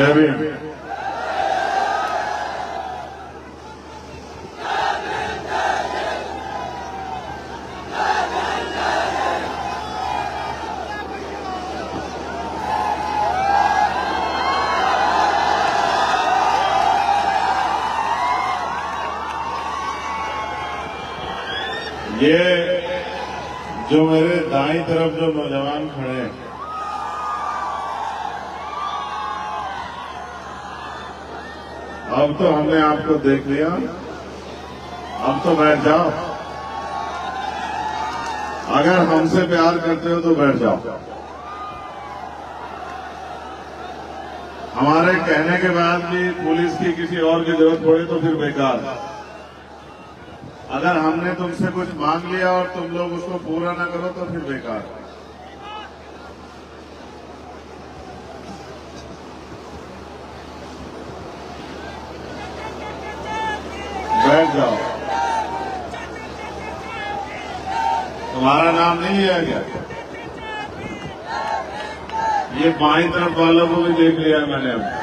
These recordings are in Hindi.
जय भीम। ये जो मेरे दाईं तरफ जो नौजवान खड़े हैं, अब तो हमने आपको देख लिया, अब तो बैठ जाओ। अगर हमसे प्यार करते हो तो बैठ जाओ। हमारे कहने के बाद भी पुलिस की किसी और की जरूरत पड़े तो फिर बेकार। अगर हमने तुमसे कुछ मांग लिया और तुम लोग उसको पूरा ना करो तो फिर बेकार। बैठ जाओ। तुम्हारा नाम नहीं लिया गया? ये बाईं तरफ वालों को भी देख लिया मैंने। अब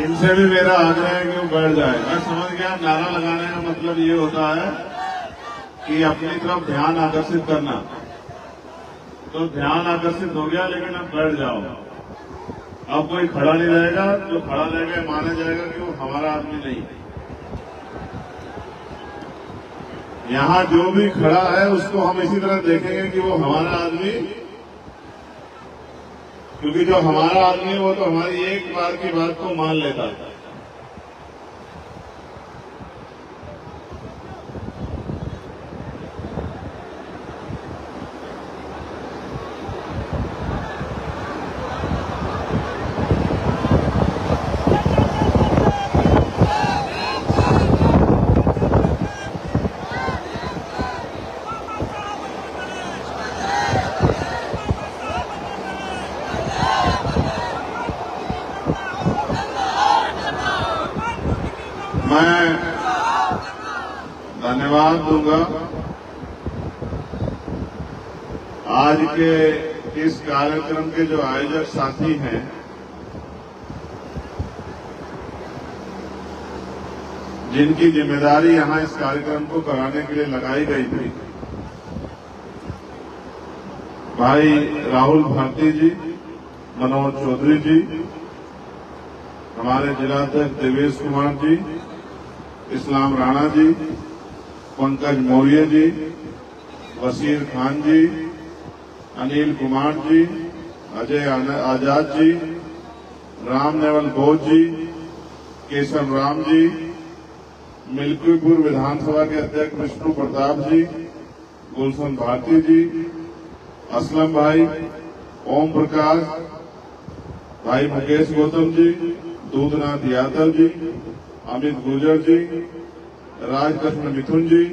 इनसे भी मेरा आग्रह है कि वो बैठ जाए। मैं समझ गया नारा लगाने का मतलब ये होता है कि अपनी तरफ ध्यान आकर्षित करना। तो ध्यान आकर्षित हो गया, लेकिन अब बैठ जाओ। अब कोई खड़ा नहीं रहेगा। जो खड़ा रहेगा माना जाएगा कि वो हमारा आदमी नहीं। यहां जो भी खड़ा है उसको हम इसी तरह देखेंगे कि वो हमारा आदमी, क्योंकि जो हमारा आदमी है वो तो हमारी एक बार की बात को मान लेता है। मैं धन्यवाद दूंगा आज के इस कार्यक्रम के जो आयोजक साथी हैं, जिनकी जिम्मेदारी यहां इस कार्यक्रम को कराने के लिए लगाई गई थी। भाई राहुल भारती जी, मनोज चौधरी जी, हमारे जिलाध्यक्ष देवेश कुमार जी, इस्लाम राणा जी, पंकज मौर्य जी, वसीर खान जी, अनिल कुमार जी, अजय आजाद जी, राम नेवल बोध जी, केशव राम जी, मिल्कीपुर विधानसभा के अध्यक्ष विष्णु प्रताप जी, गुलशन भारती जी, असलम भाई, ओम प्रकाश, भाई मुकेश गौतम जी, दूधनाथ यादव जी, अमित गुर्जर जी, राजकृष्ण मिथुन जी,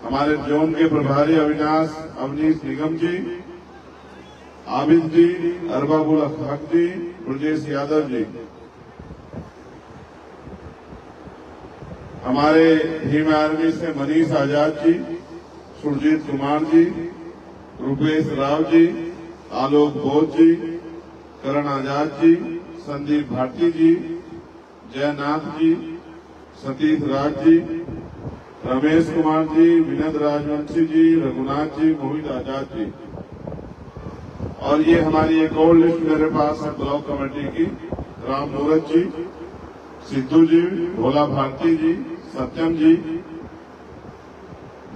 हमारे जोन के प्रभारी अवनीश निगम जी, आबिद जी, अरबाबुल हक जी, ब्रजेश यादव जी, हमारे भीम आर्मी से मनीष आजाद जी, सुरजीत कुमार जी, रूपेश राव जी, आलोक बोध जी, करण आजाद जी, संदीप भारती जी, जयनाथ जी, सतीश राज जी, रमेश कुमार जी, विनोद राजवंशी जी, रघुनाथ जी, मोहित आजाद जी। और ये हमारी एक और लिस्ट मेरे पास है ब्लॉक कमेटी की। राम मूरत जी, सिद्धू जी, भोला भारती जी, सत्यम जी,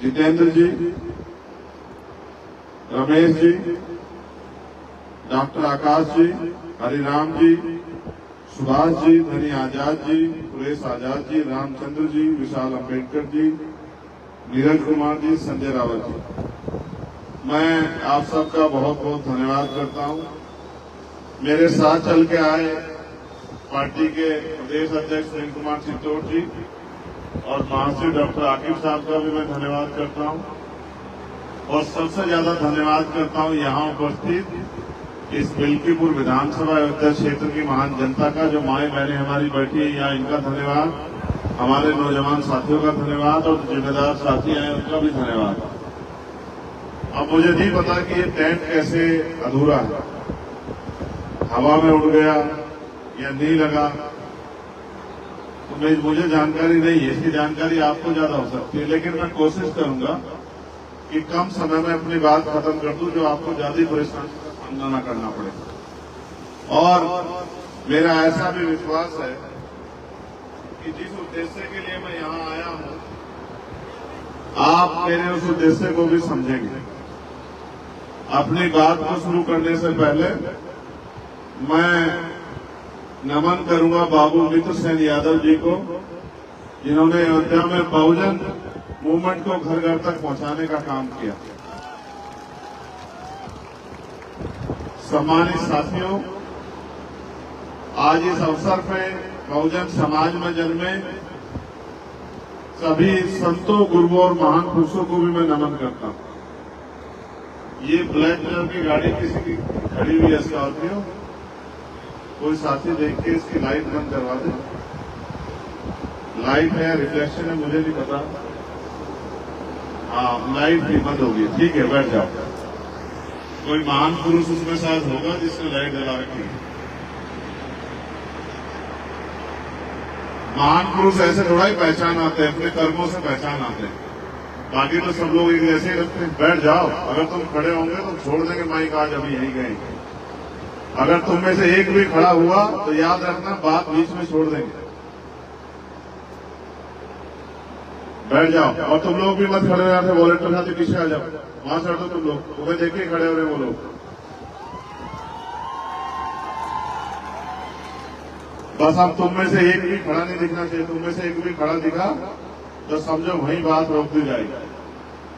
जितेंद्र जी, रमेश जी, डॉक्टर आकाश जी, हरिराम जी, सुभाष जी, धनी आजाद जी, सुरेश आजाद जी, रामचंद्र जी, विशाल अम्बेडकर जी, नीरज कुमार जी, संजय रावत जी। मैं आप सबका बहुत बहुत धन्यवाद करता हूं। मेरे साथ चल के आए पार्टी के प्रदेश अध्यक्ष सुनील कुमार चित्तौड़ जी और महासचिव डॉक्टर आकिब साहब का भी मैं धन्यवाद करता हूं। और सबसे ज्यादा धन्यवाद करता हूं यहाँ उपस्थित इस मिल्कीपुर विधानसभा अयोध्या क्षेत्र की महान जनता का, जो माएं बहनें हमारी बैठी है यहाँ, इनका धन्यवाद। हमारे नौजवान साथियों का धन्यवाद और जिम्मेदार साथी हैं उनका भी धन्यवाद। अब मुझे नहीं पता कि ये टेंट कैसे अधूरा है, हवा में उड़ गया या नहीं लगा, तो मुझे जानकारी नहीं है। इसकी जानकारी आपको ज्यादा हो सकती है, लेकिन मैं कोशिश करूंगा कि कम समय में अपनी बात खत्म कर दूं, जो आपको ज्यादा परेशानी का सामना न करना पड़े। और मेरा ऐसा भी विश्वास है कि जिस उद्देश्य के लिए मैं यहाँ आया हूँ, आप मेरे उस उद्देश्य को भी समझेंगे। अपनी बात को शुरू करने से पहले मैं नमन करूंगा बाबू मित्र सेन यादव जी को, जिन्होंने अयोध्या में बहुजन मूवमेंट को घर घर तक पहुंचाने का काम किया। सम्मानित साथियों, आज इस अवसर पे बहुजन समाज में जन्मे सभी संतों, गुरुओं और महान पुरुषों को भी मैं नमन करता हूं। ये ब्लैक कलर की गाड़ी किसी की खड़ी हुई है, स्कॉर्पियो, कोई साथी देख के इसकी लाइट बंद करवा दे। लाइट है, रिफ्लेक्शन है, मुझे नहीं पता। हाँ, लाइट भी बंद होगी, ठीक है, बैठ जाओ। कोई महान पुरुष उसमें शायद होगा जिसने लाइट जला रखी है। महान पुरुष ऐसे थोड़ा ही पहचान आते हैं, अपने कर्मों से पहचान आते हैं। बाकी तो सब लोग एक जैसे ही रखते हैं। बैठ जाओ, अगर तुम खड़े होंगे तो छोड़ देंगे माइक, आज अभी यही गए। अगर तुम में से एक भी खड़ा हुआ तो याद रखना, बात बीच में छोड़ देंगे। बैठ जाओ, और तुम लोग भी मत खड़े रहते, वॉलेंटियर साथी पीछे आ जाओ, वहां से हटो तुम लोग, तुम्हें देखिए खड़े हो रहे वो लोग। बस अब तुम में से एक भी खड़ा नहीं दिखना चाहिए। तुम में से एक भी खड़ा दिखा तो समझो वहीं बात रोक दी जाएगी,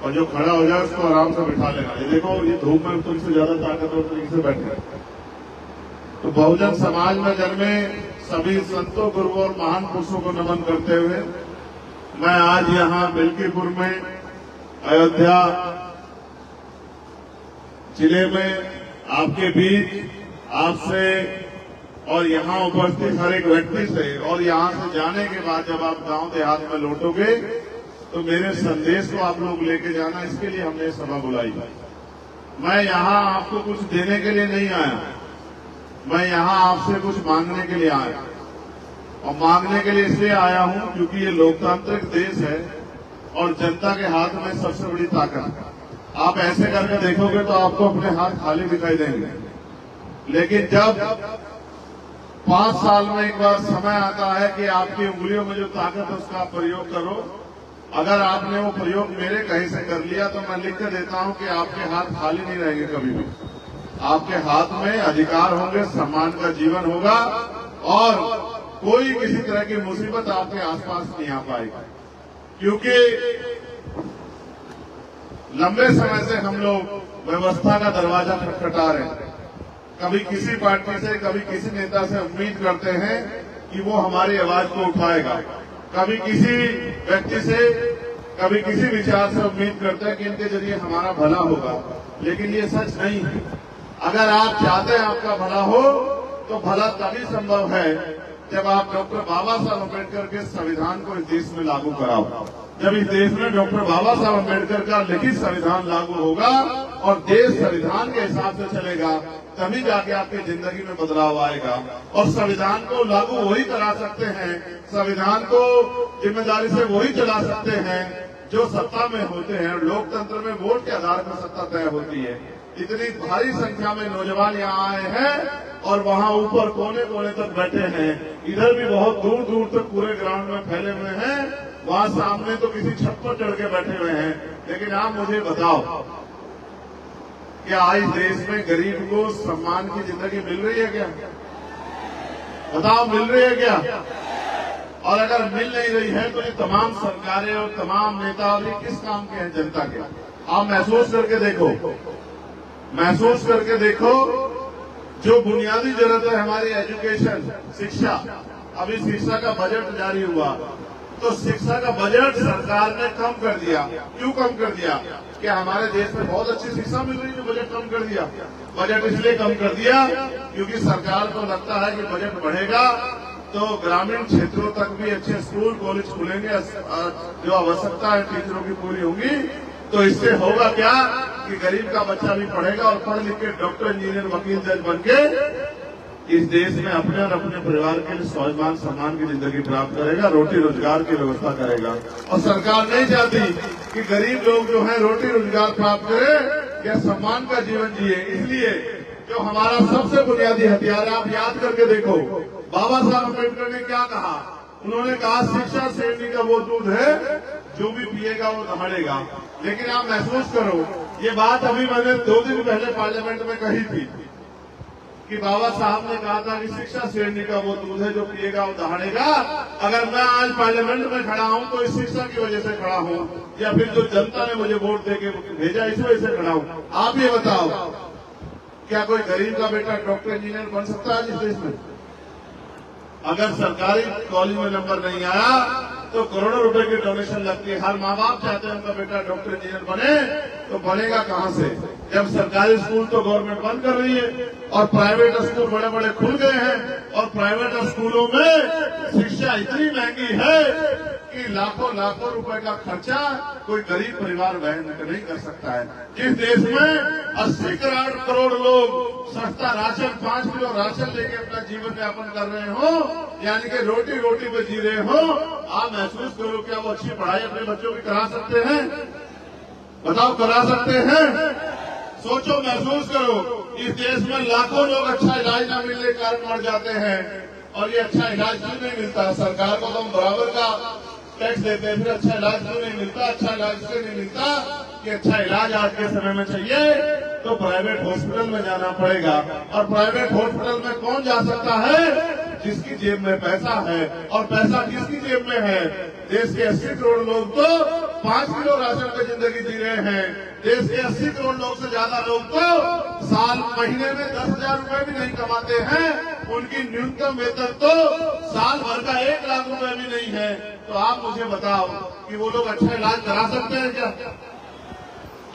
और जो खड़ा हो जाए उसको आराम से बिठा लेना। ये देखो, ये धूप में तुमसे ज्यादा ताकतवर तरीके से बैठे। तो बहुजन समाज में जन्मे सभी संतों, गुरुओं और महान पुरुषों को नमन करते हुए मैं आज यहाँ मिल्कीपुर में अयोध्या जिले में आपके बीच आपसे और यहाँ उपस्थित हर एक व्यक्ति से, और यहाँ से जाने के बाद जब आप गांव देहात में लौटोगे तो मेरे संदेश को आप लोग लेके जाना, इसके लिए हमने सभा बुलाई। मैं यहाँ आपको कुछ देने के लिए नहीं आया, मैं यहाँ आपसे कुछ मांगने के लिए आया। और मांगने के लिए इसलिए आया हूँ क्योंकि ये लोकतांत्रिक देश है और जनता के हाथ में सबसे बड़ी ताकत है। आप ऐसे करके देखोगे तो आपको अपने हाथ खाली दिखाई देंगे, लेकिन जब 5 साल में एक बार समय आता है कि आपकी उंगलियों में जो ताकत है उसका आप प्रयोग करो। अगर आपने वो प्रयोग मेरे कहीं से कर लिया तो मैं लिख कर देता हूं कि आपके हाथ खाली नहीं रहेंगे कभी भी। आपके हाथ में अधिकार होंगे, सम्मान का जीवन होगा, और कोई किसी तरह की मुसीबत आपके आसपास नहीं आ पाएगी। क्योंकि लंबे समय से हम लोग व्यवस्था का दरवाजा खटखटा रहे हैं। कभी किसी पार्टी से, कभी किसी नेता से उम्मीद करते हैं कि वो हमारी आवाज को उठाएगा, कभी किसी व्यक्ति से, कभी किसी विचार से उम्मीद करते हैं कि इनके जरिए हमारा भला होगा, लेकिन ये सच नहीं है। अगर आप चाहते हैं आपका भला हो तो भला तभी संभव है जब आप डॉक्टर बाबा साहब अम्बेडकर के संविधान को इस देश में लागू कराओ। जब इस देश में डॉक्टर बाबा साहब अम्बेडकर का लिखित संविधान लागू होगा और देश संविधान के हिसाब से चलेगा, तभी जाके आपकी जिंदगी में बदलाव आएगा। और संविधान को लागू वही करा सकते हैं, संविधान को जिम्मेदारी से वही चला सकते हैं जो सत्ता में होते हैं। लोकतंत्र में वोट के आधार पर सत्ता तय होती है। इतनी भारी संख्या में नौजवान यहाँ आए हैं और वहाँ ऊपर कोने कोने तक बैठे हैं, इधर भी बहुत दूर दूर तक पूरे ग्राउंड में फैले हुए हैं, वहाँ सामने तो किसी छत पर चढ़ के बैठे हुए हैं। लेकिन आप मुझे बताओ, क्या आज देश में गरीब को सम्मान की जिंदगी मिल रही है क्या? बताओ, मिल रही है क्या? और अगर मिल नहीं रही है तो ये तमाम सरकारें और तमाम नेता और ये किस काम के हैं? जनता के। आप महसूस करके देखो, महसूस करके देखो, जो बुनियादी जरूरत है हमारी एजुकेशन, शिक्षा। अभी शिक्षा का बजट जारी हुआ तो शिक्षा का बजट सरकार ने कम कर दिया। क्यों कम कर दिया? कि हमारे देश में बहुत अच्छी शिक्षा मिल रही है, बजट कम कर दिया। बजट इसलिए कम कर दिया क्योंकि सरकार को लगता है कि बजट बढ़ेगा तो ग्रामीण क्षेत्रों तक भी अच्छे स्कूल कॉलेज खुलेंगे, जो आवश्यकता है टीचरों की पूरी होंगी। तो इससे होगा क्या कि गरीब का बच्चा भी पढ़ेगा और पढ़ लिख के डॉक्टर, इंजीनियर, वकील, जज बन के इस देश में अपने और अपने परिवार के लिए स्वाभिमान सम्मान की जिंदगी प्राप्त करेगा, रोटी रोजगार की व्यवस्था करेगा। और सरकार नहीं चाहती कि गरीब लोग जो है रोटी रोजगार प्राप्त करें या सम्मान का जीवन जिए। इसलिए जो हमारा सबसे बुनियादी हथियार है, आप याद करके देखो बाबा साहब अम्बेडकर ने क्या कहा। उन्होंने कहा शिक्षा शेरनी का वो दूध है जो भी पिएगा वो दहाड़ेगा। लेकिन आप महसूस करो, ये बात अभी मैंने 2 दिन पहले पार्लियामेंट में कही थी कि बाबा साहब ने कहा था कि शिक्षा शेरनी का वो दूध है जो पिएगा वो दहाड़ेगा। अगर मैं आज पार्लियामेंट में खड़ा हूं तो इस शिक्षा की वजह से खड़ा हूं, या फिर जो जनता ने मुझे वोट देके भेजा इस वजह से खड़ा हूं। आप ये बताओ, क्या कोई गरीब का बेटा डॉक्टर, इंजीनियर बन सकता है इस देश में? अगर सरकारी कॉलेज में नंबर नहीं आया तो करोड़ों रुपए की डोनेशन लगती है। हर माँ बाप चाहते हैं उनका बेटा डॉक्टर, इंजीनियर बने, तो बनेगा कहाँ से जब सरकारी स्कूल तो गवर्नमेंट बंद कर रही है और प्राइवेट स्कूल बड़े बड़े खुल गए हैं। और प्राइवेट स्कूलों में शिक्षा इतनी महंगी है कि लाखों लाखों रुपए का खर्चा कोई गरीब परिवार वहन नहीं कर सकता है। जिस देश में 80 करोड़ लोग सस्ता राशन, 5 किलो राशन लेके अपना जीवन यापन कर रहे हो, यानी कि रोटी रोटी पे जी रहे हो, आप महसूस करो क्या वो अच्छी पढ़ाई अपने बच्चों की करा सकते हैं? बताओ, करा सकते हैं? सोचो, महसूस करो, इस देश में लाखों लोग अच्छा इलाज न मिलने के कारण मर जाते हैं। और ये अच्छा इलाज क्यों नहीं मिलता? सरकार को तो हम बराबर का टैक्स देते हैं, फिर अच्छा इलाज क्यों नहीं मिलता? अच्छा इलाज इसलिए नहीं मिलता कि अच्छा इलाज आज के समय में चाहिए तो प्राइवेट हॉस्पिटल में जाना पड़ेगा। और प्राइवेट हॉस्पिटल में कौन जा सकता है? जिसकी जेब में पैसा है। और पैसा किसकी जेब में है? देश के 80 करोड़ लोग तो 5 किलो राशन पे जिंदगी जी रहे हैं। देश के 80 करोड़ लोग से ज्यादा लोग तो महीने में 10,000 रुपए भी नहीं कमाते हैं। उनकी न्यूनतम वेतन तो साल भर का 1 लाख रुपए भी नहीं है। तो आप मुझे बताओ कि वो लोग अच्छा इलाज करा सकते हैं क्या?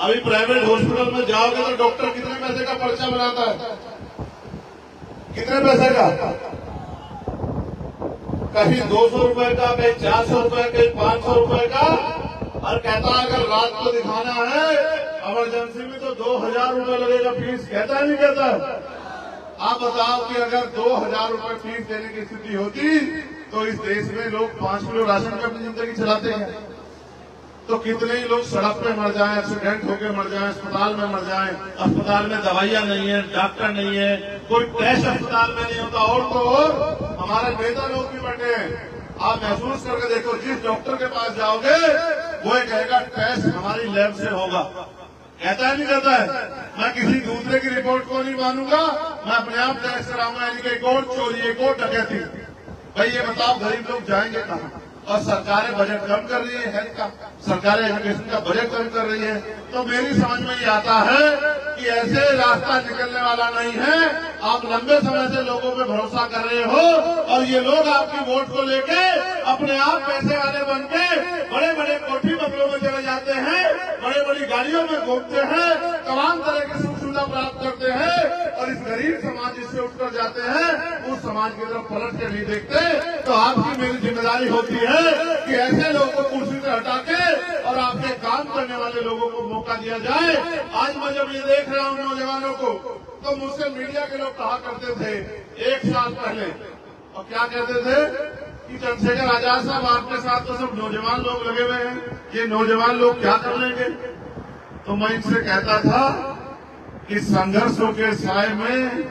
अभी प्राइवेट हॉस्पिटल में जाओगे तो डॉक्टर कितने पैसे का पर्चा बनाता है? कितने पैसे का? कहीं 200 रुपए का, कहीं 400 रुपए, कहीं 500 रुपए का। और कहता है अगर रात को दिखाना है इमरजेंसी में तो 2,000 रुपए लगेगा फीस। कहता है नहीं कहता? आप बताओ कि अगर 2,000 रुपए फीस देने की स्थिति होती तो इस देश में लोग 5 किलो राशन पे अपनी जिंदगी चलाते हैं। तो कितने ही लोग सड़क पे मर जाएं, एक्सीडेंट होकर मर जाएं, अस्पताल में मर जाएं। अस्पताल में दवाइयां नहीं है, डॉक्टर नहीं है, कोई टेस्ट अस्पताल में नहीं होता। और तो और हमारे नेता लोग भी बैठे हैं। आप महसूस करके देखो, जिस डॉक्टर के पास जाओगे वो ये कहेगा टेस्ट हमारी लैब से होगा। कहता है नहीं कहता है? मैं किसी दूसरे की रिपोर्ट को नहीं मानूंगा, मैं अपने आप टेस्ट कराऊंगा। यानी कि एक और चोरी, एक और डकैती। भाई ये बताओ गरीब लोग जाएंगे कहाँ? और सरकारें बजट कम कर रही है हेल्थ का, सरकारें एजुकेशन का बजट कम कर रही है। तो मेरी समझ में ये आता है कि ऐसे रास्ता निकलने वाला नहीं है। आप लंबे समय से लोगों पे भरोसा कर रहे हो और ये लोग आपकी वोट को लेके अपने आप पैसे वाले बन के बड़े बड़े कोठी बंगलों में चले जाते हैं, बड़ी बड़ी गाड़ियों में घूमते हैं, तमाम तरह की सुख सुविधा प्राप्त करते हैं। और इस गरीब समाज जिससे उठकर जाते हैं उस समाज की तरफ पलट के नहीं देखते। तो आपकी मेरी जिम्मेदारी होती है कि ऐसे लोगों को कुर्सी से हटा के और आपके काम करने वाले लोगों को मौका दिया जाए। आज मैं जब ये देख रहा हूँ नौजवानों को, तो मुझसे मीडिया के लोग कहा करते थे 1 साल पहले, और क्या कहते थे कि चंद्रशेखर आजाद साहब आपके साथ तो सब नौजवान लोग लगे हुए हैं, ये नौजवान लोग क्या कर लेंगे? तो मैं इनसे कहता था कि संघर्षों के साए में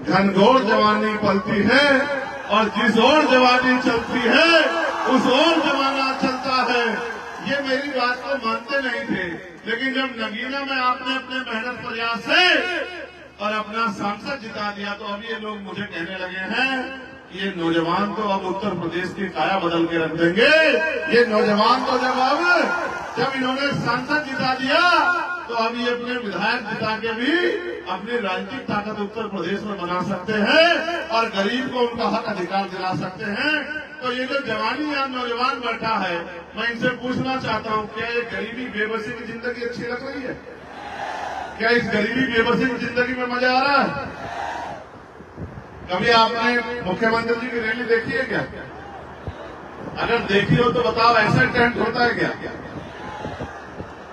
घनघोर जवानी पलती है और जिस ओर जवानी चलती है उस ओर जमाना चलता है। ये मेरी बात को मानते नहीं थे, लेकिन जब नगीना में आपने अपने मेहनत प्रयास से और अपना सांसद जिता दिया तो अब ये लोग मुझे कहने लगे हैं कि ये नौजवान तो अब उत्तर प्रदेश की काया बदल के रख देंगे। ये नौजवान तो जब इन्होंने सांसद जिता दिया तो अब ये अपने विधायक जिता के भी अपनी राजनीतिक ताकत उत्तर प्रदेश में बना सकते हैं और गरीब को उनका हक अधिकार दिला सकते हैं। तो ये जो जवानी या नौजवान बैठा है, मैं इनसे पूछना चाहता हूँ, क्या ये गरीबी बेबसी की जिंदगी अच्छी लग रही है? क्या इस गरीबी बेबसी की जिंदगी में मजा आ रहा है? कभी आपने मुख्यमंत्री जी की रैली देखी है क्या? अगर देखी हो तो बताओ, ऐसा टेंट होता है क्या?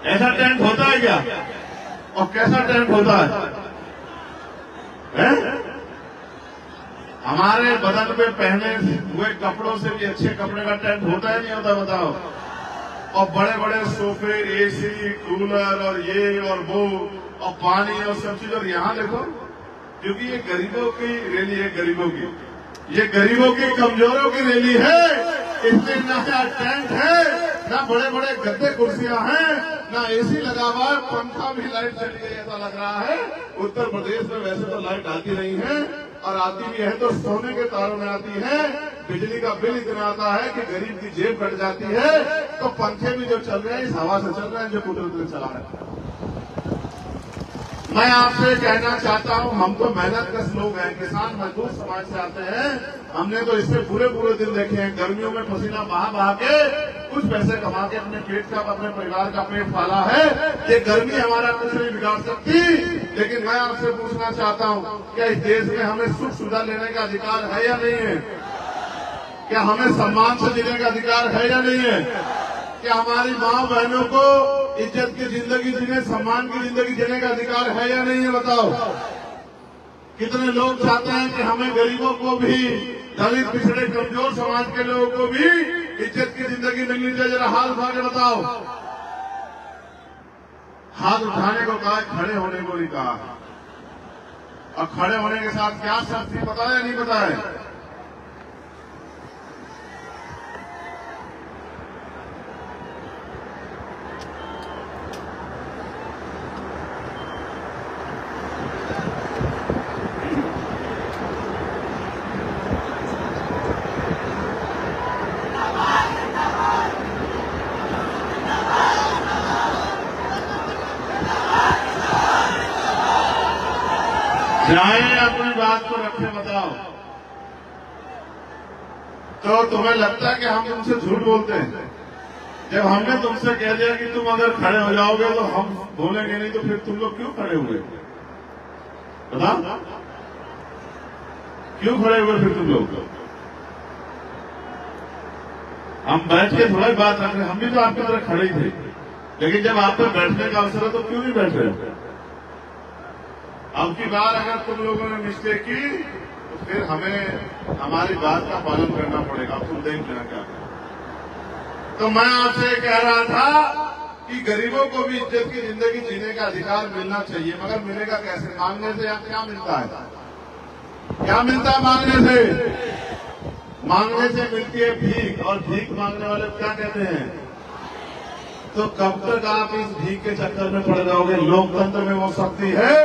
ऐसा टेंट होता है क्या? और कैसा टेंट होता है? हमारे बदन पे पहने हुए कपड़ों से भी अच्छे कपड़े का टेंट होता है नहीं होता, बताओ? और बड़े बड़े सोफे, एसी, कूलर और ये और वो और पानी और सब चीज। और यहाँ देखो, क्योंकि ये गरीबों की रैली है, गरीबों की, ये गरीबों की, कमजोरों की रैली है, इसमें ना टेंट है, ना बड़े बड़े गद्दे कुर्सियां हैं, ना एसी लगा हुआ है, पंखा भी, लाइट चली गई ऐसा लग रहा है। उत्तर प्रदेश में वैसे तो लाइट आती नहीं है, और आती भी है तो सोने के तारों में आती है। बिजली का बिल इतना आता है कि गरीब की जेब कट जाती है। तो पंखे भी जो चल रहे हैं इस हवा से चल रहे हैं जो कुदरत चला रहे हैं। मैं आपसे कहना चाहता हूं, हम तो मेहनत कश लोग हैं, किसान मजदूर समाज से आते हैं। हमने तो इससे पूरे दिन देखे हैं, गर्मियों में पसीना बहा के कुछ पैसे कमा के अपने पेट का, अपने परिवार का पेट पाला है। ये गर्मी हमारा कुछ नहीं बिगाड़ सकती। लेकिन मैं आपसे पूछना चाहता हूं, क्या इस देश में हमें सुख सुविधा लेने का अधिकार है या नहीं है? क्या हमें सम्मान से जीने का अधिकार है या नहीं है? क्या हमारी माँ बहनों को इज्जत की जिंदगी जीने, सम्मान की जिंदगी जीने का अधिकार है या नहीं है, बताओ? कितने लोग चाहते हैं कि हमें गरीबों को भी, दलित, पिछड़े, कमजोर समाज के लोगों को भी इज्जत की जिंदगी मिलनी चाहिए। जरा हाथ उठा के बताओ। हाथ उठाने को कहा, खड़े होने को नहीं कहा। और खड़े होने के साथ क्या शर्त थी, पता है या नहीं पता है? जाए अपनी बात को रखे, बताओ। तो तुम्हें लगता है कि हम तुमसे झूठ बोलते हैं? जब हमने तुमसे कह दिया कि तुम अगर खड़े हो जाओगे तो हम बोलेंगे नहीं, तो फिर तुम लोग क्यों खड़े हुए? बताओ, क्यों खड़े हुए फिर तुम लोग? हम बैठ के थोड़ा ही बात रख रहे, हम भी तो आपकी तरह खड़े ही थे। लेकिन जब आप पे बैठने का अवसर है तो क्यों नहीं बैठ रहे? अब की बार अगर तुम लोगों ने मिस्टेक की तो फिर हमें हमारी बात का पालन करना पड़ेगा। तुम देख लेना क्या। तो मैं आपसे कह रहा था कि गरीबों को भी इज्जत की जिंदगी जीने का अधिकार मिलना चाहिए, मगर मिलेगा कैसे? मांगने से या क्या मिलता है? क्या मिलता है मांगने से? मांगने से मिलती है भीख, और भीख मांगने वाले क्या कहते हैं? तो कब तक आप इस भीख के चक्कर में पड़ जाओगे? लोकतंत्र में वो शक्ति है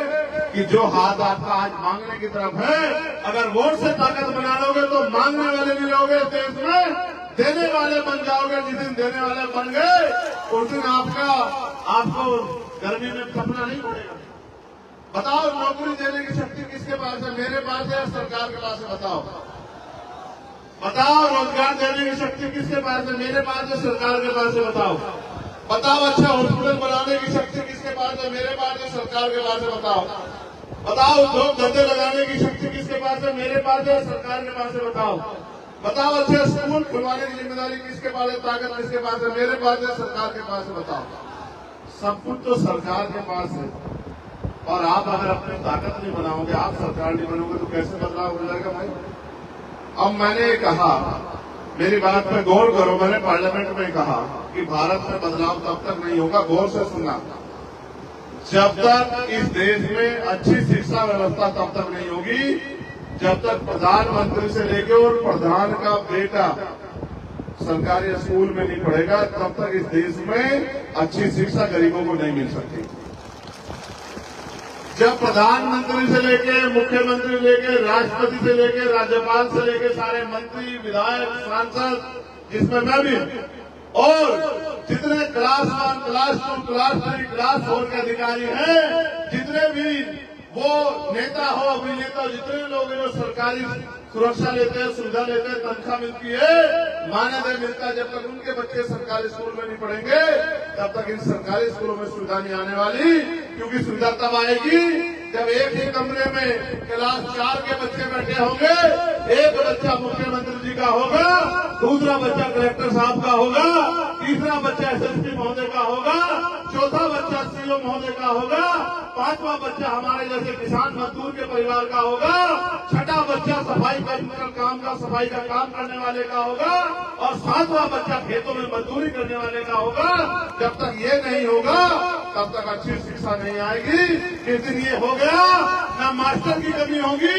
कि जो हाथ आपका आज मांगने की तरफ है, अगर वोट से ताकत बना लोगे तो मांगने वाले भी रहोगे देश में, देने वाले बन जाओगे। जिस दिन देने वाले बन गए उस दिन आपको गर्मी में कपड़ा नहीं पड़ेगा। बताओ, नौकरी देने की शक्ति किसके पास है? मेरे पास है या सरकार के पास है? बताओ बताओ। रोजगार देने की शक्ति किसके पास है? मेरे पास है, सरकार के पास है? बताओ बताओ। अच्छा हॉस्पिटल बनाने की शक्ति किसके पास है? मेरे पास है, सरकार के पास है? बताओ बताओ। उद्योग धंधे लगाने की शक्ति किसके पास है? मेरे पास है, सरकार के पास है? बताओ बताओ। अच्छे स्कूल खुलवाने की जिम्मेदारी किसके पास है? ताकत किसके पास है? मेरे पास है, सरकार के पास है? बताओ। सब कुछ तो सरकार के पास है। और आप अगर अपनी ताकत नहीं बनाओगे, आप सरकार नहीं बनोगे, तो कैसे बदलाव हो जाएगा भाई? अब मैंने कहा, मेरी बात पे गौर करो, मैंने पार्लियामेंट में कहा कि भारत में बदलाव तब तक नहीं होगा, गौर से सुनना, जब तक इस देश में अच्छी शिक्षा व्यवस्था तब तक नहीं होगी, जब तक प्रधानमंत्री से लेकर और प्रधान का बेटा सरकारी स्कूल में नहीं पढ़ेगा, तब तक इस देश में अच्छी शिक्षा गरीबों को नहीं मिल सकती। जब प्रधानमंत्री से लेके, मुख्यमंत्री से लेके, राष्ट्रपति से लेके, राज्यपाल से लेके सारे मंत्री, विधायक, सांसद, जिसमें मैं भी, और जितने क्लास 1, क्लास 2, क्लास 3, क्लास 4 के अधिकारी हैं, जितने भी वो नेता हो, अभिनेता, जितने लोग जो सरकारी सुरक्षा लेते हैं, सुविधा लेते हैं, तनख्वाह मिलती है, मानदेय मिलता है, जब तक उनके बच्चे सरकारी स्कूल में नहीं पढ़ेंगे तब तक इन सरकारी स्कूलों में सुविधा नहीं आने वाली। क्योंकि सुविधा तब आएगी जब एक ही कमरे में क्लास 4 के बच्चे बैठे होंगे, एक बच्चा मुख्यमंत्री जी का होगा, दूसरा बच्चा कलेक्टर साहब का होगा, तीसरा बच्चा एसएसपी महोदय का होगा, चौथा बच्चा सीओ महोदय का होगा, पांचवा बच्चा हमारे जैसे किसान मजदूर के परिवार का होगा, छठा बच्चा सफाई का काम करने वाले का होगा और सातवां बच्चा खेतों में मजदूरी करने वाले का होगा। जब तक ये नहीं होगा तब तक अच्छी शिक्षा नहीं आएगी। जिस दिन ये हो गया, न मास्टर की कमी होगी,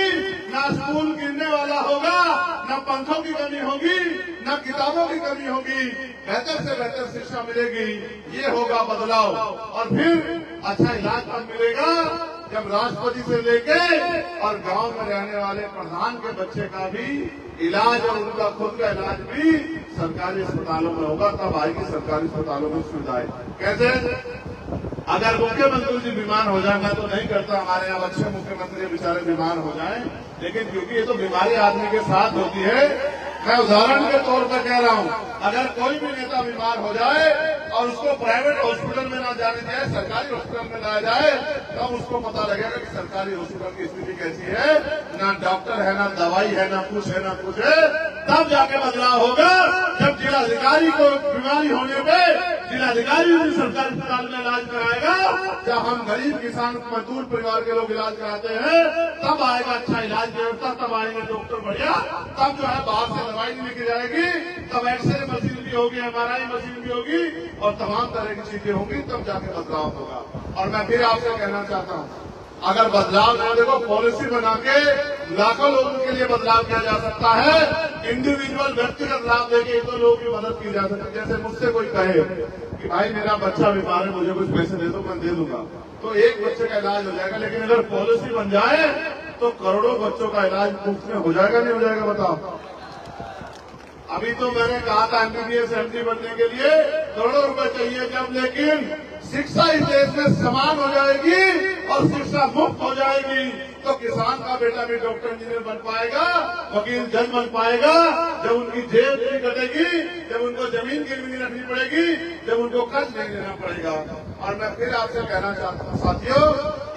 न स्कूल गिरने वाला होगा, न पंखों की कमी होगी, न किताबों की कमी होगी, बेहतर से बेहतर शिक्षा मिलेगी। ये होगा बदलाव। और फिर अच्छा इलाज कब मिलेगा? जब राष्ट्रपति से लेके और गांव में रहने वाले प्रधान के बच्चे का भी इलाज और उनका खुद का इलाज भी सरकारी अस्पतालों में होगा। तब आएगी सरकारी अस्पतालों में सुविधाएं। कैसे? अगर मुख्यमंत्री जी बीमार हो जाए, मैं तो नहीं करता, हमारे यहाँ अच्छे मुख्यमंत्री बेचारे बीमार हो जाएं, लेकिन क्योंकि ये तो बीमारी आदमी के साथ होती है, मैं उदाहरण के तौर पर कह रहा हूँ, अगर कोई भी नेता बीमार हो जाए और उसको प्राइवेट हॉस्पिटल में ना जाने जाए, सरकारी हॉस्पिटल में लाया जाए, तब उसको पता लगेगा कि सरकारी हॉस्पिटल की स्थिति कैसी है। ना डॉक्टर है, ना दवाई है, ना कुछ है, ना कुछ है। तब जाके बदलाव होगा जब जिलाधिकारी को बीमारी होने पे जिलाधिकारी भी सरकारी अस्पताल में इलाज कराएगा। जब हम गरीब किसान मजदूर परिवार के लोग इलाज कराते हैं, तब आएगा अच्छा इलाज व्यवस्था, तब आएंगे डॉक्टर बढ़िया, तब जो है बाहर से दवाई नहीं लेके जाएगी, तब एक्सरे मशीन भी होगी, एमआरआई मशीन भी होगी और तमाम तरह की चीजें होंगी, तब जाके बदलाव होगा। और मैं फिर आपसे कहना चाहता हूँ, अगर बदलाव ना देखो, पॉलिसी बना के लाखों लोगों के लिए बदलाव किया जा सकता है। इंडिविजुअल व्यक्तिगत लाभ देके तो लोगों की मदद की जा सकती है। जैसे मुझसे कोई कहे कि भाई मेरा बच्चा बीमार है, मुझे कुछ पैसे दे दो, मैं दे दूंगा, तो एक बच्चे का इलाज हो जाएगा। लेकिन अगर पॉलिसी बन जाए तो करोड़ों बच्चों का इलाज मुफ्त में हो जाएगा, नहीं हो जाएगा? बताओ। अभी तो मैंने कहा था एमबीबीएस एमडी बनने के लिए करोड़ों रुपए चाहिए जब, लेकिन शिक्षा इस देश में समान हो जाएगी और शिक्षा मुफ्त हो जाएगी तो किसान का बेटा भी डॉक्टर इंजीनियर बन पाएगा, वकील जज बन पाएगा। जब उनकी जेब नहीं कटेगी, जब उनको जमीन गिरवी नहीं रखनी पड़ेगी, जब उनको कर्ज नहीं लेना पड़ेगा। और मैं फिर आपसे कहना चाहता हूँ साथियों,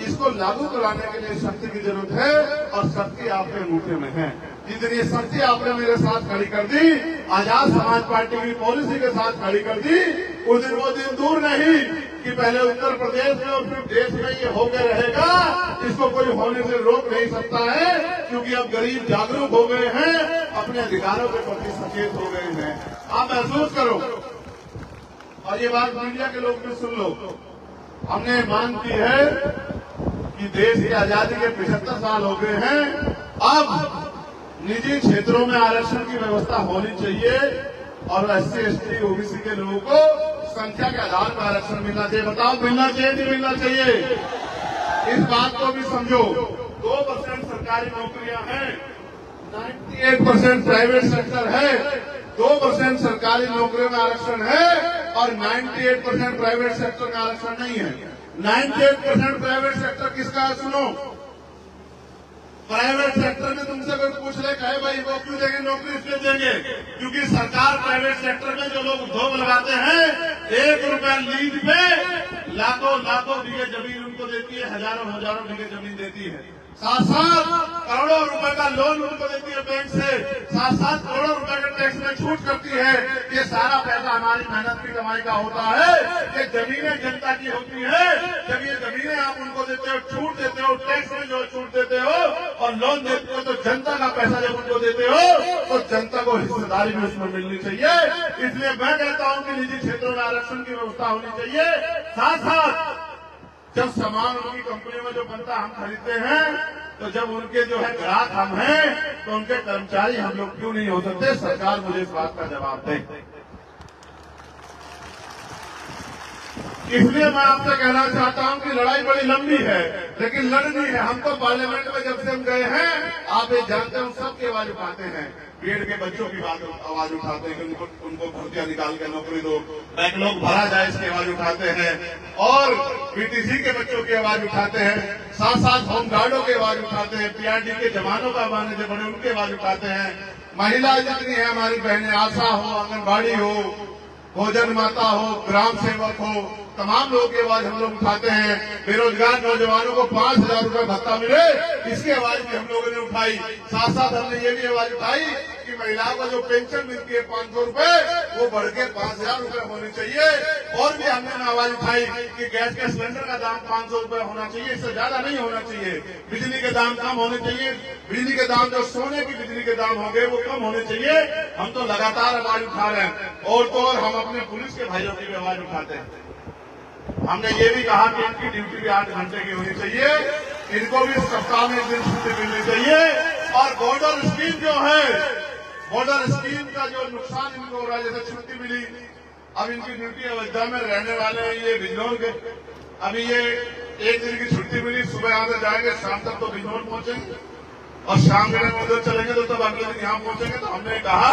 इसको लागू कराने के लिए शक्ति की जरूरत है और शक्ति आपके अंगूठे में है। जितनी शक्ति आपने मेरे साथ खड़ी कर दी, आजाद समाज पार्टी की पॉलिसी के साथ खड़ी कर दी, वो दिन दूर नहीं कि पहले उत्तर प्रदेश में और फिर देश में ये होकर रहेगा। इसको कोई होने से रोक नहीं सकता है, क्योंकि अब गरीब जागरूक हो गए हैं, अपने अधिकारों के प्रति सचेत हो गए हैं। आप महसूस करो, और ये बात मीडिया के लोग भी सुन लो, हमने मांग की है कि देश की आजादी के 75 साल हो गए हैं, अब निजी क्षेत्रों में आरक्षण की व्यवस्था होनी चाहिए और SC ST OBC के लोगों को संख्या के आधार पर आरक्षण मिलना चाहिए। बताओ, मिलना चाहिए नहीं मिलना चाहिए? इस बात को भी समझो। 2% सरकारी नौकरियां हैं, 98% प्राइवेट सेक्टर है, 2% सरकारी नौकरियों में आरक्षण है और 98% प्राइवेट सेक्टर में आरक्षण नहीं है। 98% प्राइवेट सेक्टर किसका है? सुनो, प्राइवेट सेक्टर में तुमसे कोई पूछ ले, कहे भाई वो क्यों देंगे नौकरी? इसलिए देंगे क्योंकि सरकार प्राइवेट सेक्टर में जो लोग उद्योग लगाते हैं, 1 रुपया लीज पे लाखों बीघे जमीन उनको देती है, हजारों बीघे जमीन देती है, साथ करोड़ों रुपए का लोन उनको देती है बैंक से, साथ करोड़ों रुपए के टैक्स में छूट करती है। ये सारा पैसा हमारी मेहनत की कमाई का होता है। ये जमीनें जनता की होती है। जब ये जमीनें आप उनको देते हो, छूट देते हो, टैक्स में जो छूट देते हो और लोन देते हो, तो जनता का पैसा जब उनको देते हो तो जनता को हिस्सेदारी भी उसमें मिलनी चाहिए। इसलिए मैं कहता हूँ कि निजी क्षेत्रों में आरक्षण की व्यवस्था होनी चाहिए। साथ जब सामान उनकी कंपनियों में जो बनता हम खरीदते हैं, तो जब उनके जो है ग्राहक हम हैं, तो उनके कर्मचारी हम लोग क्यों नहीं हो सकते? सरकार मुझे इस बात का जवाब दे। इसलिए मैं आपसे कहना चाहता हूं कि लड़ाई बड़ी लंबी है, लेकिन लड़नी है। हम तो पार्लियामेंट में जब से हम गए हैं, आप ये जानते हैं, सबकी आवाज उठाते हैं। बीएड के बच्चों की आवाज उठाते हैं कि उनको भर्तियां निकाल के नौकरी दो, बैकलॉग भरा जाए, इसकी आवाज उठाते हैं। और बीटीसी के बच्चों की आवाज उठाते हैं, साथ होमगार्डों की आवाज उठाते हैं, पीआरडी के जवानों का माने जो बड़े उनकी आवाज उठाते हैं। महिला जितनी है हमारी बहनें, आशा हो, आंगनबाड़ी हो, भोजन माता हो, ग्राम सेवक हो, तमाम लोगों की आवाज हम लोग उठाते हैं। बेरोजगार नौजवानों को 5,000 रुपए भत्ता मिले, इसकी आवाज भी हम लोगों ने उठाई। साथ हमने ये भी आवाज उठाई कि कि महिलाओं को जो पेंशन मिलती है 500 रुपए, वो बढ़ के 5000 रुपए होनी चाहिए। और भी हमने आवाज उठाई कि गैस के सिलेंडर का दाम 500 रुपए होना चाहिए, इससे ज्यादा नहीं होना चाहिए। बिजली के दाम कम होने चाहिए, बिजली के दाम जो सोने की बिजली के दाम हो गए वो कम होने चाहिए। हम तो लगातार आवाज उठा रहे हैं। और तो और हम अपने पुलिस के भाइयों की भी आवाज उठाते हैं। हमने ये भी कहा कि इनकी ड्यूटी भी 8 घंटे की होनी चाहिए, इनको भी सप्ताह में 1 दिन छुट्टी मिलनी चाहिए। और बॉर्डर स्कीम जो है, बॉर्डर स्कीम का जो नुकसान इनको हो रहा है, जैसे छुट्टी मिली, अब इनकी ड्यूटी अयोध्या में रहने वाले हैं ये बिजनौर के, अभी ये 1 दिन की छुट्टी मिली, सुबह यहाँ से जाएंगे, शाम तक तो बिजनौर पहुंचेंगे और शाम के टाइम उधर चलेंगे तो तब अगले दिन यहाँ पहुंचेंगे। तो हमने कहा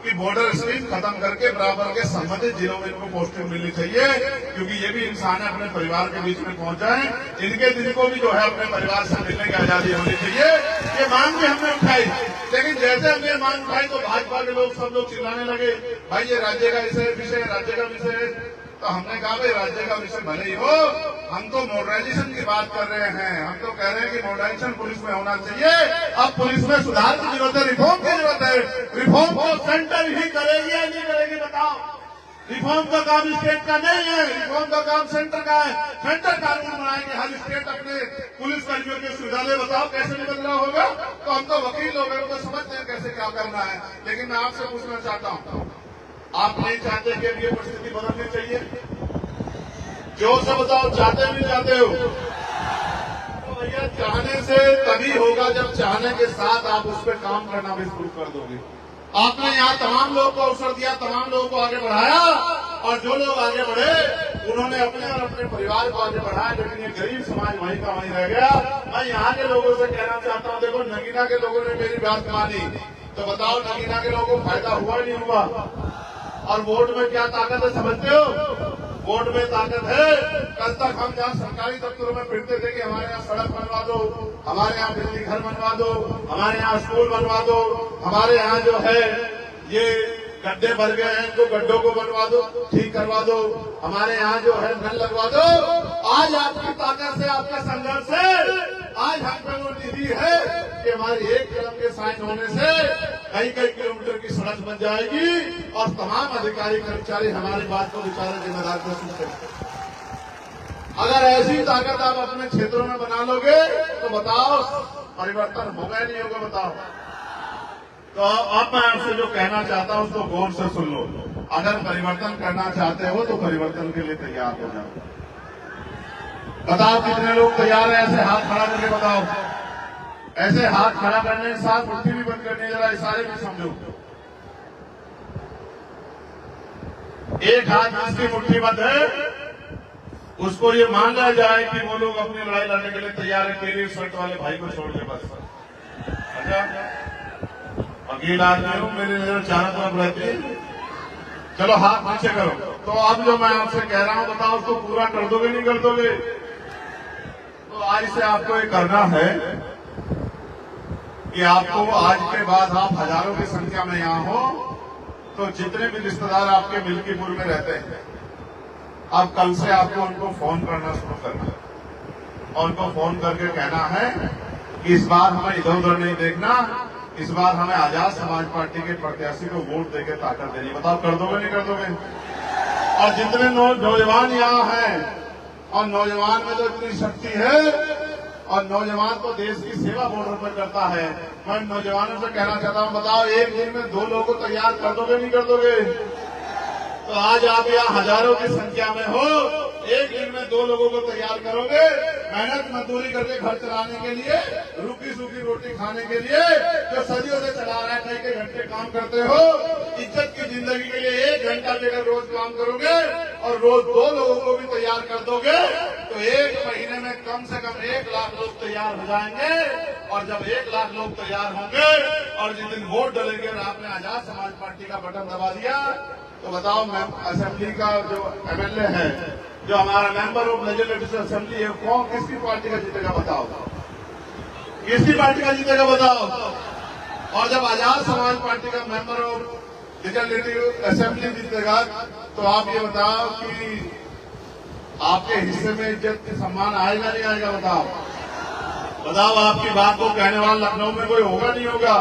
कि बॉर्डर स्कीम खत्म करके बराबर के संबंधित जिलों में इनको पोस्टिंग मिलनी चाहिए, क्योंकि ये भी इंसान है, अपने परिवार के बीच में पहुंच जाए। इनके दिन को भी जो है अपने परिवार से मिलने की आजादी होनी चाहिए। ये मांग भी हमने उठाई, लेकिन जैसे हमने मांग उठाई तो भाजपा के लोग सब लोग चिल्लाने लगे, भाई ये राज्य का विषय है, राज्य का विषय है। तो हमने कहा भाई राज्य का विषय भले ही हो, हम तो मॉडर्नाइजेशन की बात कर रहे हैं। हम तो कह रहे हैं कि मॉडर्नाइजेशन पुलिस में होना चाहिए। अब पुलिस में सुधार की जरूरत है, रिफॉर्म की जरूरत है। रिफॉर्म को सेंटर ही करेगी या नहीं करेगी बताओ? रिफॉर्म का काम स्टेट का नहीं है, रिफॉर्म का काम सेंटर का है। सेंटर कानून बनाएंगे, हर स्टेट अपने पुलिस कर्मियों की सुविधा ले। बताओ कैसे नहीं बदलाव होगा? तो हम तो वकील लोग हैं, तो समझते हैं कैसे क्या करना है। लेकिन मैं आपसे पूछना चाहता हूँ, आप नहीं चाहते कि अब ये परिस्थिति बदलनी चाहिए? जोर से बताओ, चाहते भी चाहते हो? तो भैया चाहने से तभी होगा जब चाहने के साथ आप उस पर काम करना भी शुरू कर दोगे। आपने यहाँ तमाम लोगों को अवसर दिया, तमाम लोगों को आगे बढ़ाया, और जो लोग आगे बढ़े उन्होंने अपने और अपने परिवार को आगे बढ़ाया, लेकिन ये गरीब समाज वहीं का वहीं रह गया। मैं यहाँ के लोगों से कहना चाहता हूँ, देखो नगीना के लोगों ने मेरी बात मानी, तो बताओ नगीना के लोगों को फायदा हुआ नहीं हुआ? और वोट में क्या ताकत है समझते हो? वोट में ताकत है। कल तक हम जहाँ सरकारी दफ्तरों में फिरते थे कि हमारे यहाँ सड़क बनवा दो, हमारे यहाँ बिजली घर बनवा दो, हमारे यहाँ स्कूल बनवा दो, हमारे यहाँ जो है ये गड्ढे भर गए हैं, इनको गड्ढों को बनवा दो, ठीक करवा दो, हमारे यहाँ जो है नल लगवा दो। आज आपकी ताकत से, आपके संघर्ष से आज हम पे वो निधि है कि हमारी एक कदम के साइन होने से कई कई किलोमीटर की सड़क बन जाएगी, और तमाम अधिकारी कर्मचारी हमारी बात को बेचारे जिम्मेदार को सुनते हैं। अगर ऐसी ताकत आप अपने क्षेत्रों में बना लोगे तो बताओ परिवर्तन होगा नहीं होगा? बताओ। तो अब मैं आपसे जो कहना चाहता हूं उसको गौर से सुन लो। अगर परिवर्तन करना चाहते हो तो परिवर्तन के लिए तैयार हो जाओ। बताओ कितने लोग तैयार हैं? ऐसे हाथ खड़ा करके बताओ। ऐसे हाथ खड़ा करने के साथ मुट्ठी भी बंद करने, जरा इशारे भी समझो। एक हाथ जिसकी मुट्ठी बंद है उसको ये मान लिया जाए कि वो लोग अपनी लड़ाई लड़ने के लिए तैयार है, पीली शर्ट वाले भाई को छोड़ के बस। अच्छा, वकील आदमी हूं, मेरी नजर चारों तरफ रहती है। चलो हाथ नीचे करो। तो अब जो मैं आपसे कह रहा हूं बताओ उसको पूरा कर दोगे नहीं कर दोगे? तो आज से आपको ये करना है कि आपको आज के बाद आप हजारों की संख्या में यहाँ हो, तो जितने भी रिश्तेदार आपके मिल्कीपुर में रहते हैं, अब कल से आपको उनको फोन करना शुरू करना है, और उनको फोन करके कहना है कि इस बार हमें इधर उधर नहीं देखना, इस बार हमें आजाद समाज पार्टी के प्रत्याशी को वोट देकर ताकत देनी। बताओ कर दोगे नहीं कर दोगे? और जितने नौजवान यहाँ हैं, और नौजवान में तो इतनी शक्ति है, और नौजवान तो देश की सेवा बॉर्डर पर करता है। मैं नौजवानों से कहना चाहता हूँ, बताओ एक दिन में 2 लोगों को तैयार कर दोगे नहीं कर दोगे? तो आज आप यहाँ हजारों की संख्या में हो, एक दिन में 2 लोगों को तैयार करोगे, मेहनत मजदूरी करके घर चलाने के लिए, रूखी सूखी रोटी खाने के लिए, जो सदियों से चला रहा है, कई कई घंटे काम करते हो, इज्जत की जिंदगी के लिए 1 घंटा लेकर रोज काम करोगे, और रोज 2 लोगों को भी तैयार कर दोगे, तो 1 महीने में कम से कम 1 लाख लोग तैयार हो जाएंगे। और जब 1 लाख लोग तैयार होंगे, और जिस दिन वोट डलेंगे और आपने आजाद समाज पार्टी का बटन दबा दिया, तो बताओ असेंबली का जो MLA है, जो हमारा मेंबर ऑफ लेजिस्लेटिव असेंबली है, कौन किसकी पार्टी का जीतेगा? बताओ किसकी पार्टी का जीतेगा? बताओ। और जब आजाद समाज पार्टी का मेंबर ऑफ लेजिस्लेटिव असेंबली जीतेगा, तो आप ये बताओ कि आपके हिस्से में इज्जत सम्मान आएगा नहीं आएगा? बताओ। बताओ आपकी बात को कहने वाला लखनऊ में कोई होगा नहीं होगा?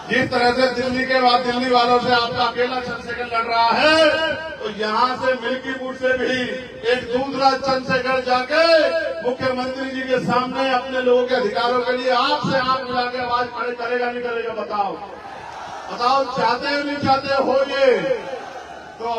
जिस तरह से दिल्ली के बाद दिल्ली वालों से आपका अकेला चंद्रशेखर लड़ रहा है, तो यहां से मिल्कीपुर से भी एक दूसरा चंद्रशेखर जाके मुख्यमंत्री जी के सामने अपने लोगों के अधिकारों के लिए आपसे आंख मिला के आवाज खड़े करेगा नहीं करेगा? बताओ, चाहते हो नहीं चाहते हो ये? तो